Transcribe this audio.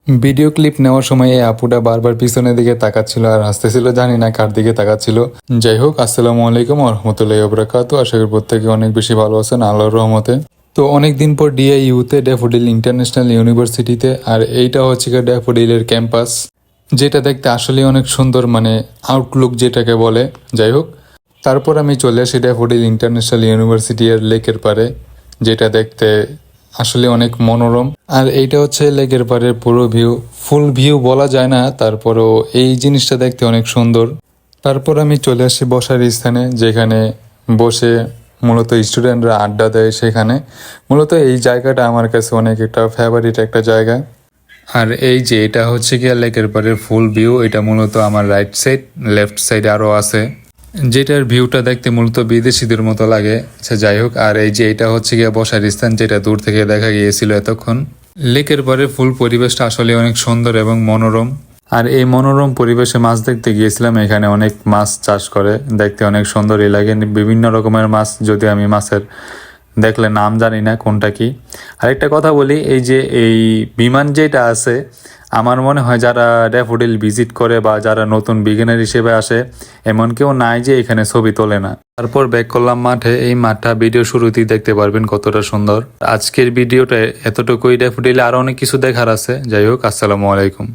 Video clip নেওয়ার সময় এই আপুটা বারবার পিছনের দিকে তাকাচ্ছিল আর হাসতেছিল, জানি না কার দিকে তাকাচ্ছিল। যাই হোক, আসসালামু আলাইকুম ওয়া রাহমাতুল্লাহি ওয়া বারাকাতুহু। আশা করি প্রত্যেকে অনেক বেশি ভালো আছেন আল্লাহর রহমতে। তো অনেক দিন পর ডিআইইউতে ড্যাফোডিল ইন্টারন্যাশনাল ইউনিভার্সিটিতে, আর এইটা হচ্ছে গিয়ে ড্যাফোডিলের ক্যাম্পাস, যেটা দেখতে আসলে অনেক সুন্দর, মানে আউটলুক যেটাকে বলে। যাই হোক, তারপর আমি চলে আসি ড্যাফোডিল ইন্টারন্যাশনাল ইউনিভার্সিটি এর লেকের পারে, যেটা দেখতে আসলে অনেক মনোরম। আর এইটা হচ্ছে লেকের পাড়ের পুরো ভিউ, ফুল ভিউ বলা যায় না, তারপরও এই জিনিসটা দেখতে অনেক সুন্দর। তারপর আমি চলে আসি বসার স্থানে, যেখানে বসে মূলত স্টুডেন্টরা আড্ডা দেয়। সেখানে মূলত এই জায়গাটা আমার কাছে অনেক একটা ফেভারিট একটা জায়গা। আর এই যে এটা হচ্ছে গিয়া লেকের পাড়ের ফুল ভিউ, এটা মূলত আমার রাইট সাইড, লেফট সাইড আরও আছে, যেটার ভিউটা দেখতে মূলত বিদেশিদের মতো লাগে। আচ্ছা যাই হোক, আর এই যে এটা হচ্ছে গিয়ে বসার স্থান, যেটা দূর থেকে দেখা গিয়েছিল এতক্ষণ। লেকের পরে ফুল পরিবেশটা আসলে অনেক সুন্দর এবং মনোরম। আর এই মনোরম পরিবেশে মাছ দেখতে গিয়েছিলাম। এখানে অনেক মাছ চাষ করে, দেখতে অনেক সুন্দরই লাগে, বিভিন্ন রকমের মাছ, যদি আমি মাছের দেখলে নাম জানি না কোনটা কি। আরেকটা কথা বলি, এই যে এই বিমান যেটা আছে, আমার মনে হয় যারা ড্যাফোডিল ভিজিট করে বা যারা নতুন বিগিনার হিসেবে আসে, এমন কেউ নাই যে এখানে ছবি তোলে না। তারপর ব্যাক করলাম মাঠে। এই মাঠটা ভিডিও শুরুতেই দেখতে পারবেন কতটা সুন্দর। আজকের ভিডিওটা এতটুকুই। ড্যাফোডিলে আরো অনেক কিছু দেখার আছে। যাই হোক, আসসালামু আলাইকুম।